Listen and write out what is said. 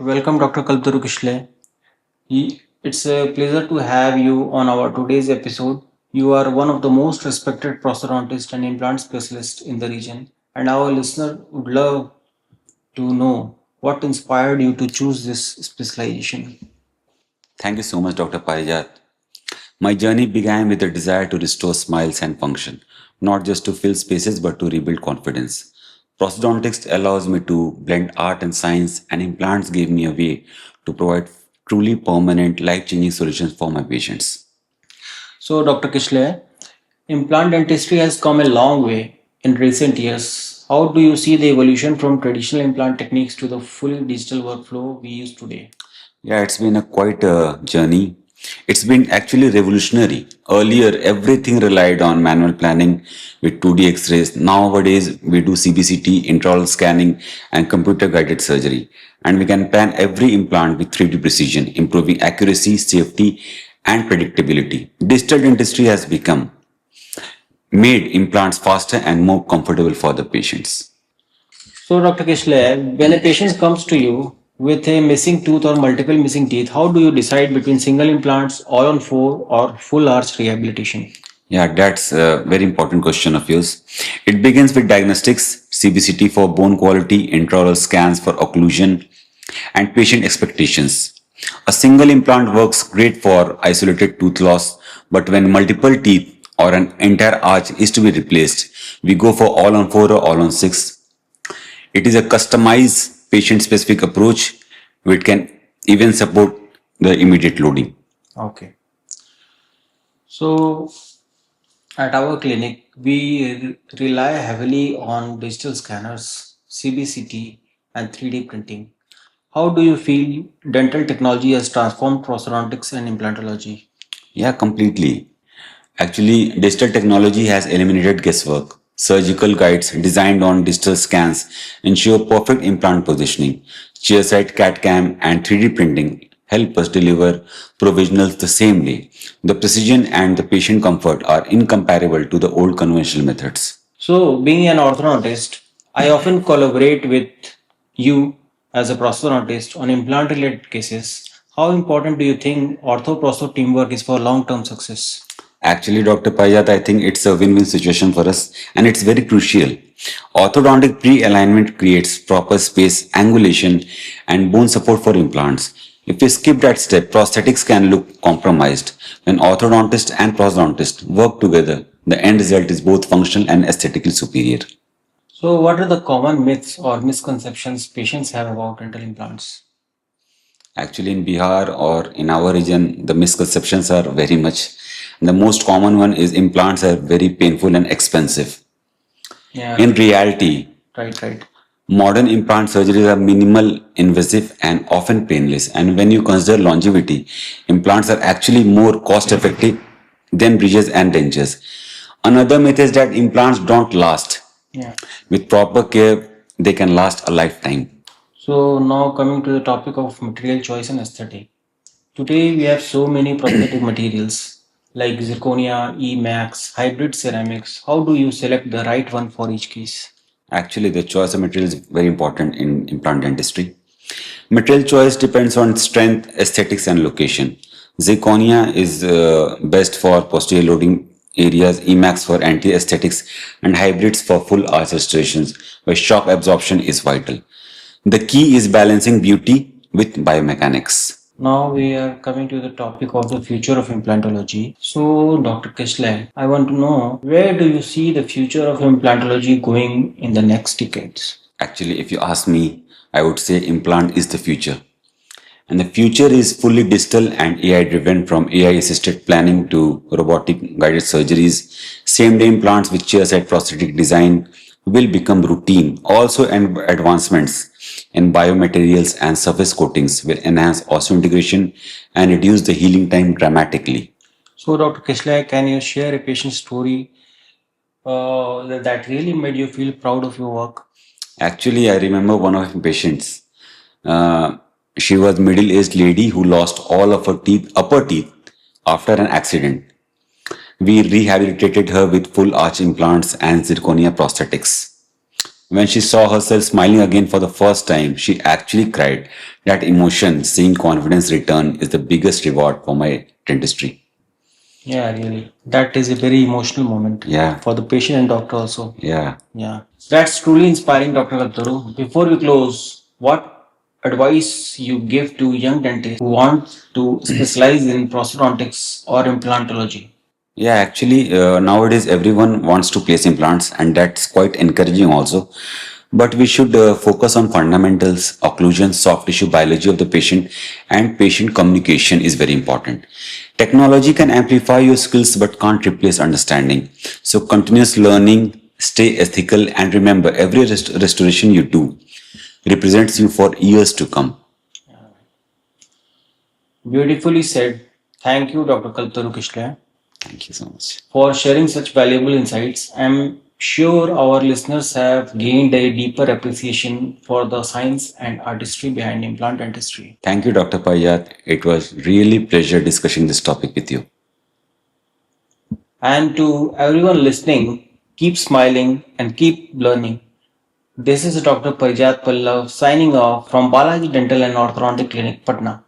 Welcome, Dr. Kalptaru Kishlay. It's a pleasure to have you on our today's episode. You are one of the most respected prosthodontist and implant specialists in the region, and our listener would love to know what inspired you to choose this specialization. Thank you so much, Dr. Parijat. My journey began with a desire to restore smiles and function, not just to fill spaces but to rebuild confidence. Prosthodontics allows me to blend art and science, and implants gave me a way to provide truly permanent, life changing solutions for my patients. So, Dr. Kishlay, implant dentistry has come a long way in recent years. How do you see the evolution from traditional implant techniques to the full digital workflow we use today? Yeah, it's been a quite a journey. It's been actually revolutionary. Earlier, everything relied on manual planning with 2D X-rays. Nowadays, we do CBCT, intraoral scanning, and computer-guided surgery. And we can plan every implant with 3D precision, improving accuracy, safety, and predictability. Digital dentistry has become made implants faster and more comfortable for the patients. So, Dr. Kishlay, when a patient comes to you with a missing tooth or multiple missing teeth, how do you decide between single implants, all on four, or full arch rehabilitation? Yeah, that's a very important question of yours. It begins with diagnostics, CBCT for bone quality, intraoral scans for occlusion, and patient expectations. A single implant works great for isolated tooth loss, but when multiple teeth or an entire arch is to be replaced, we go for all on 4 or all on 6. It is a customized patient specific approach which can even support the immediate loading. Okay. So, at our clinic, we rely heavily on digital scanners, CBCT, and 3D printing. How do you feel dental technology has transformed prosthodontics and implantology? Yeah, completely. Actually, digital technology has eliminated guesswork. Surgical guides designed on digital scans ensure perfect implant positioning. Chairside CAD CAM and 3D printing help us deliver provisionals the same day. The precision and the patient comfort are incomparable to the old conventional methods. So, being an orthodontist, I often collaborate with you as a prosthodontist on implant related cases. How important do you think ortho prostho teamwork is for long term success? Actually, Dr. Parijat, I think it's a win-win situation for us and it's very crucial. Orthodontic pre-alignment creates proper space, angulation, and bone support for implants. If we skip that step, prosthetics can look compromised. When orthodontist and prosthodontist work together, the end result is both functional and aesthetically superior. So, what are the common myths or misconceptions patients have about dental implants? Actually, in Bihar or in our region, the misconceptions are very much. The most common one is implants are very painful and expensive. Yeah, In reality, right. modern implant surgeries are minimal, invasive, and often painless. And when you consider longevity, implants are actually more cost effective than bridges and dentures. Another myth is that implants don't last. Yeah. With proper care, they can last a lifetime. So, now coming to the topic of material choice and aesthetic. Today, we have so many prosthetic materials like zirconia, E-Max, hybrid ceramics. How do you select the right one for each case? Actually, the choice of material is very important in implant dentistry. Material choice depends on strength, aesthetics, and location. Zirconia is best for posterior loading areas, Emax for anti-aesthetics, and hybrids for full arch restorations, where shock absorption is vital. The key is balancing beauty with biomechanics. Now we are coming to the topic of the future of implantology. So, Dr. Kishlay, I want to know where do you see the future of implantology going in the next decades? Actually, if you ask me, I would say implant is the future. And the future is fully digital and AI driven, from AI assisted planning to robotic guided surgeries. Same day implants with chairside prosthetic design will become routine. Also, advancements in biomaterials and surface coatings will enhance osseointegration and reduce the healing time dramatically. So, Dr. Kishlay, can you share a patient story that really made you feel proud of your work? Actually, I remember one of my patients. Uh, she was middle-aged lady who lost all of her teeth, upper teeth, after an accident. We rehabilitated her with full arch implants and zirconia prosthetics. When she saw herself smiling again for the first time, she actually cried. That emotion, seeing confidence return, is the biggest reward for my dentistry. Yeah, really. That is a very emotional moment. Yeah. For the patient and doctor also. Yeah. Yeah. That's truly inspiring, Dr. Kalptaru. Before we close, what advice you give to young dentists who want to specialize in prosthodontics or implantology? Yeah, actually, nowadays everyone wants to place implants, and that's quite encouraging also. But we should focus on fundamentals, occlusion, soft tissue biology of the patient, and patient communication is very important. Technology can amplify your skills but can't replace understanding. So, continuous learning, stay ethical, and remember every restoration you do represents you for years to come. Beautifully said. Thank you, Dr. Kalptaru Kishlay, Thank you so much. for sharing such valuable insights. I'm sure our listeners have gained a deeper appreciation for the science and artistry behind implant dentistry. Thank you, Dr. Parijat. It was really pleasure discussing this topic with you. And to everyone listening, keep smiling and keep learning. This is Dr. Parijat Pallav signing off from Balaji Dental and Orthodontic Clinic, Patna.